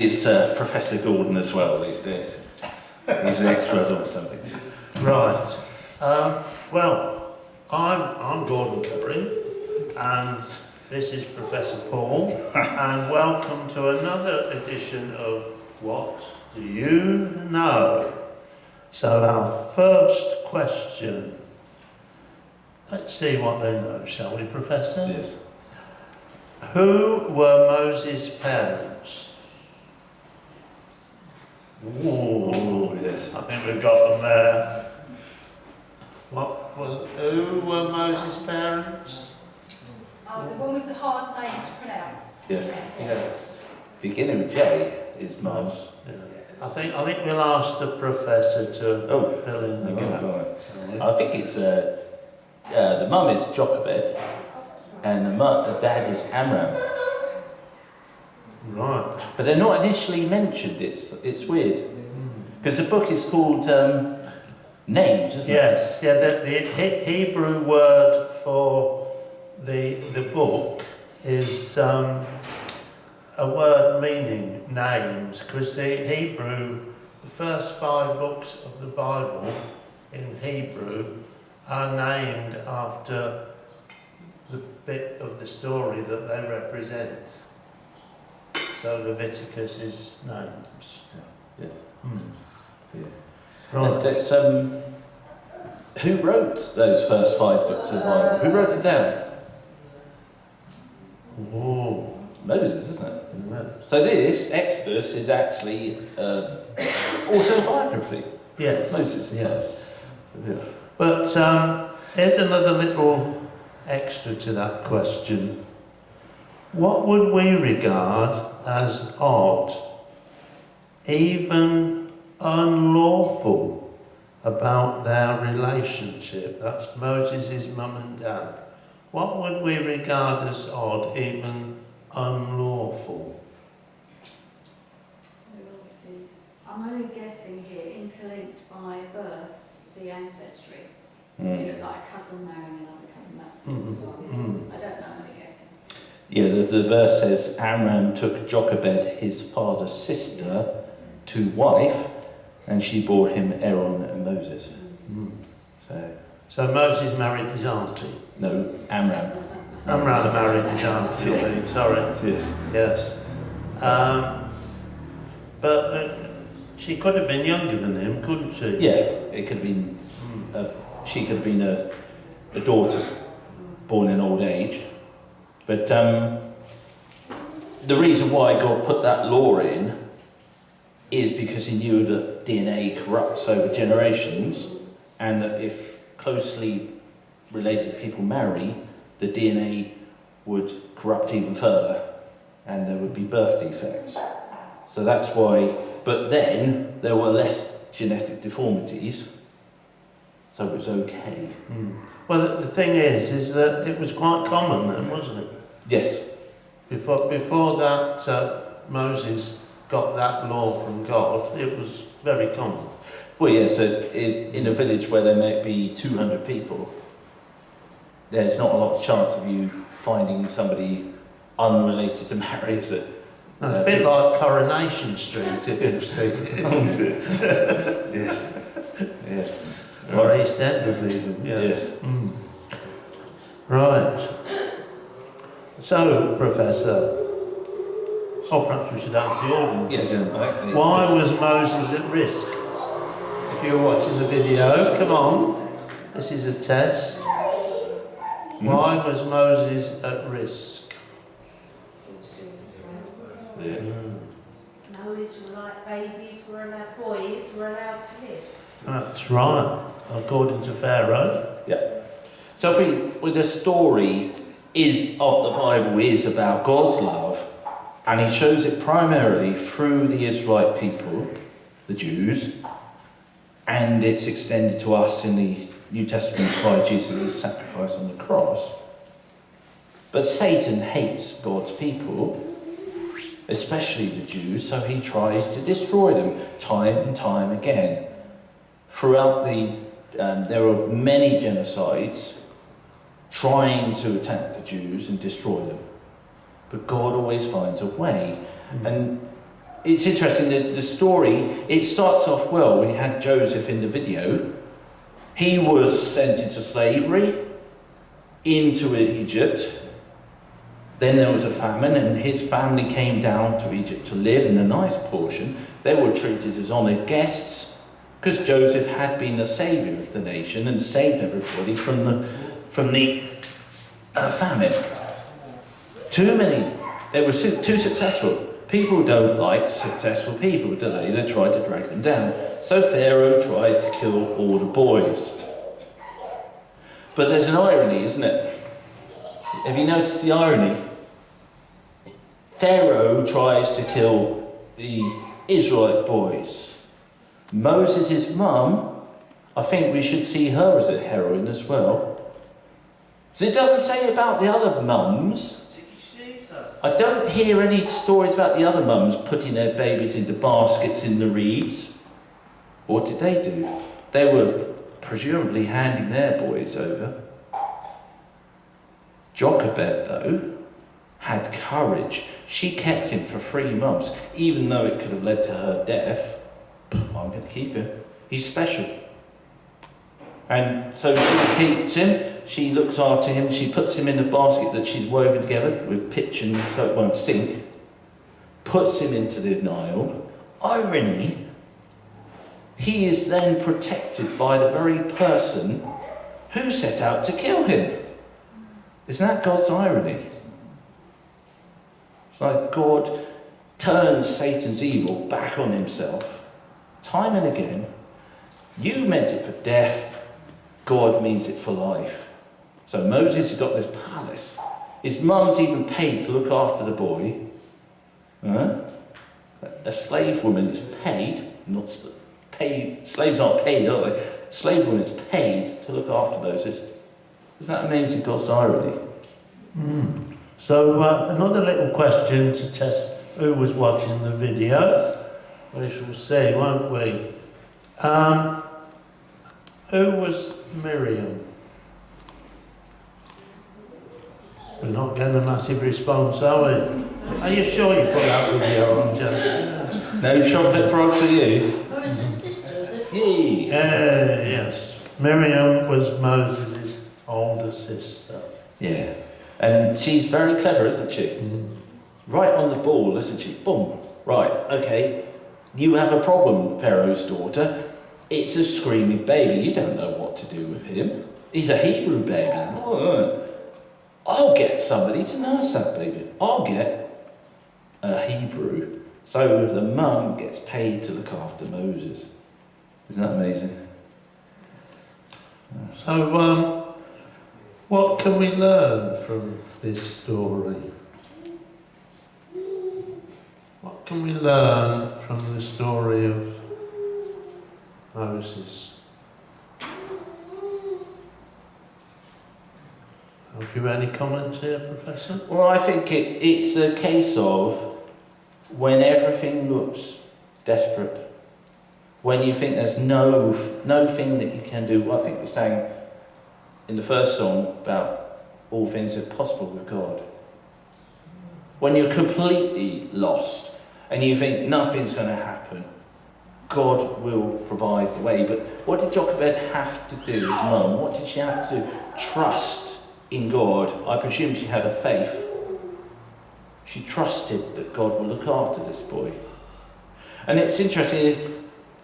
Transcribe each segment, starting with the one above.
It's Professor Gordon as well these days. He's an expert on something. Right. Well, I'm Gordon Curry, and this is Professor Paul, and welcome to another edition of What Do You Know? So our first question. Let's see what they know, shall we, Professor? Yes. Who were Moses' parents? Oh, yes. I think we've got them there. Who were Moses' parents? Oh, the one with the hard name to pronounce. Yes. Yes. Beginning with J is Mars. Yeah. I think we'll ask the professor to fill in the gap. Right. I think it's the mum is Jochebed, and the dad is Amram. Right. But they're not initially mentioned. It's weird because the book is called Names, isn't it? Yes. Yeah. The Hebrew word for the book is a word meaning names, because the Hebrew, the first 5 books of the Bible in Hebrew are named after the bit of the story that they represent. So Leviticus is names. Yes. Yeah. Right. And it's, who wrote those first 5 books of the Bible? Who wrote them down? Oh. Moses, isn't it? Yeah. So this, Exodus, is actually autobiography. Yes. Moses. Yes. Yeah. But here's another little extra to that question. What would we regard as odd, even unlawful, about their relationship? That's Moses' mum and dad. What would we regard as odd, even unlawful? We'll see. I'm only guessing here, interlinked by birth, the ancestry. You know, like a cousin marrying another cousin, that's I don't know, I'm only guessing. Yeah, the verse says, Amram took Jochebed, his father's sister, to wife, and she bore him Aaron and Moses. So Moses married his auntie. No, Amram. Amram married his auntie. Yeah. Sorry. Yes. Yes. But she could have been younger than him, couldn't she? Yeah, it could have been, she could have been a daughter born in old age. But the reason why God put that law in is because he knew that DNA corrupts over generations, and that if closely related people marry, the DNA would corrupt even further, and there would be birth defects. So that's why, but then there were less genetic deformities, so it was okay. Well, the thing is that it was quite common then, wasn't it? Yes. Before that, Moses got that law from God, it was very common. Well, yeah, so in a village where there might be 200 people, there's not a lot of chance of you finding somebody unrelated to marry, is it? No, it's a bit like Coronation Street, if you've seen it. Yes. Yes. Or East Enders even, Yes. Right. So, Professor, perhaps we should ask the audience again. Why was Moses at risk? If you're watching the video, come on. This is a test. Why was Moses at risk? It's all to do with Israel. Yeah. No Israelite babies were allowed, boys were allowed to live. That's right, according to Pharaoh. Yeah. So the story of the Bible is about God's love, and he shows it primarily through the Israelite people, the Jews, and it's extended to us in the New Testament by Jesus' sacrifice on the cross. But Satan hates God's people, especially the Jews, so he tries to destroy them time and time again. Throughout there are many genocides trying to attack the Jews and destroy them. But God always finds a way. And it's interesting that the story, it starts off well. We had Joseph in the video. He was sent into slavery, into Egypt. Then there was a famine and his family came down to Egypt to live in a nice portion. They were treated as honoured guests because Joseph had been the saviour of the nation and saved everybody from the famine. They were too successful. People don't like successful people, do they? They try to drag them down. So Pharaoh tried to kill all the boys. But there's an irony, isn't it? Have you noticed the irony? Pharaoh tries to kill the Israelite boys. Moses' mum, I think we should see her as a heroine as well. So it doesn't say about the other mums. I don't hear any stories about the other mums putting their babies into baskets in the reeds. What did they do? They were presumably handing their boys over. Jochebed, though, had courage. She kept him for 3 months, even though it could have led to her death. I'm going to keep him. He's special. And so she keeps him, she looks after him, she puts him in a basket that she's woven together with pitch and so it won't sink, puts him into the Nile. Irony, he is then protected by the very person who set out to kill him. Isn't that God's irony? It's like God turns Satan's evil back on himself. Time and again, you meant it for death, God means it for life. So Moses has got this palace. His mum's even paid to look after the boy. A slave woman is paid, not paid. Slaves aren't paid, are they? Slave woman is paid to look after Moses. Isn't that amazing, God's irony? So another little question to test who was watching the video. We shall see, won't we? Who was Miriam? We're not getting a massive response, are we? Are you sure you put that video on, Jen? No chocolate frogs for you? Moses' sister, is it? Yay! Yes. Miriam was Moses' older sister. Yeah. And she's very clever, isn't she? Right on the ball, isn't she? Boom. Right, okay. You have a problem, Pharaoh's daughter. It's a screaming baby. You don't know what to do with him. He's a Hebrew baby. I'll get somebody to nurse that baby. I'll get a Hebrew. So the mum gets paid to look after Moses. Isn't that amazing? So, what can we learn from this story? What can we learn from the story of Moses? Have you any comments here, Professor? Well, I think it's a case of when everything looks desperate, when you think there's no thing that you can do. I think we sang in the first song about all things are possible with God. When you're completely lost and you think nothing's going to happen, God will provide the way. But what did Jochebed have to do, his mum? What did she have to do? Trust in God. I presume she had a faith. She trusted that God will look after this boy. And it's interesting,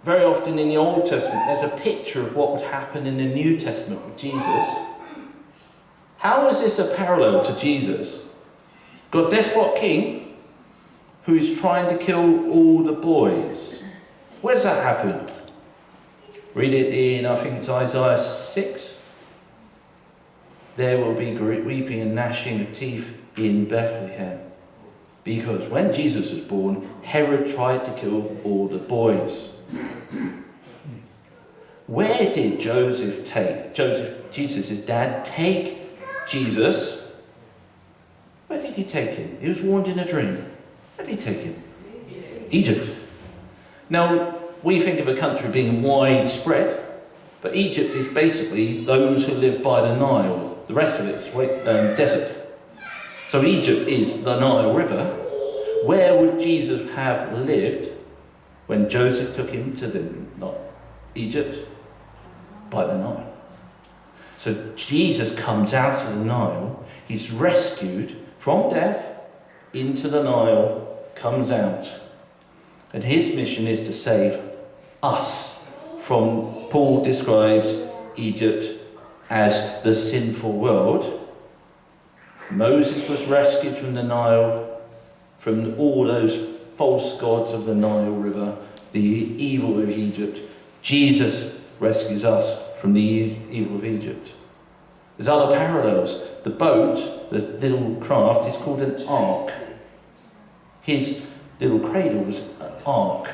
very often in the Old Testament, there's a picture of what would happen in the New Testament with Jesus. How is this a parallel to Jesus? Got a despot king who is trying to kill all the boys. Where does that happen? Read it in, I think it's Isaiah 6. There will be weeping and gnashing of teeth in Bethlehem. Because when Jesus was born, Herod tried to kill all the boys. Where did Jesus' dad, take Jesus? Where did he take him? He was warned in a dream. Where did he take him? Egypt. Now, we think of a country being widespread, but Egypt is basically those who live by the Nile. The rest of it is desert. So Egypt is the Nile River. where would Jesus have lived when Joseph took him to Egypt? By the Nile. So Jesus comes out of the Nile, he's rescued from death into the Nile, comes out. And his mission is to save us from, Paul describes Egypt as the sinful world. Moses was rescued from the Nile, from all those false gods of the Nile River, the evil of Egypt. Jesus rescues us from the evil of Egypt. There's other parallels. The boat, the little craft, is called an ark. His little cradle was an ark.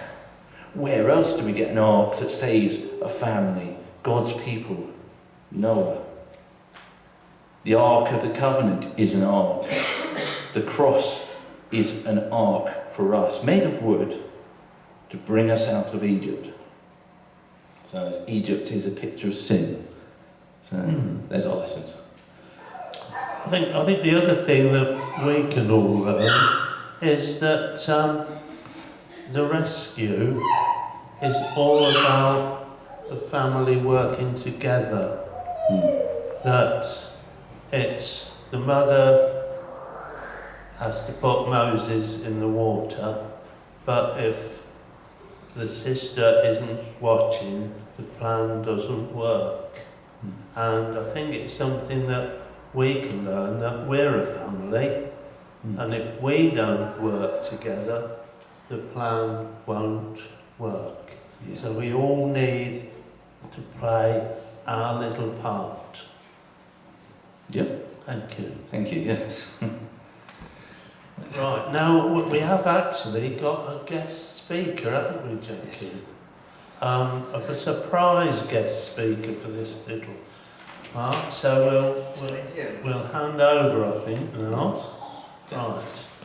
Where else do we get an ark that saves a family, God's people? Noah. The Ark of the Covenant is an ark. The cross is an ark for us, made of wood, to bring us out of Egypt. So Egypt is a picture of sin. So there's our lessons. I think the other thing that we can all learn is that the rescue is all about the family working together. That it's the mother has to put Moses in the water, but if the sister isn't watching, the plan doesn't work. And I think it's something that we can learn, that we're a family, and if we don't work together, the plan won't work. Yeah. So we all need to play our little part. Yep. Thank you. Thank you, yes. Right, now we have actually got a guest speaker, haven't we, Jackie? Yes. A surprise guest speaker for this little part, so we'll hand over, I think, now. Right.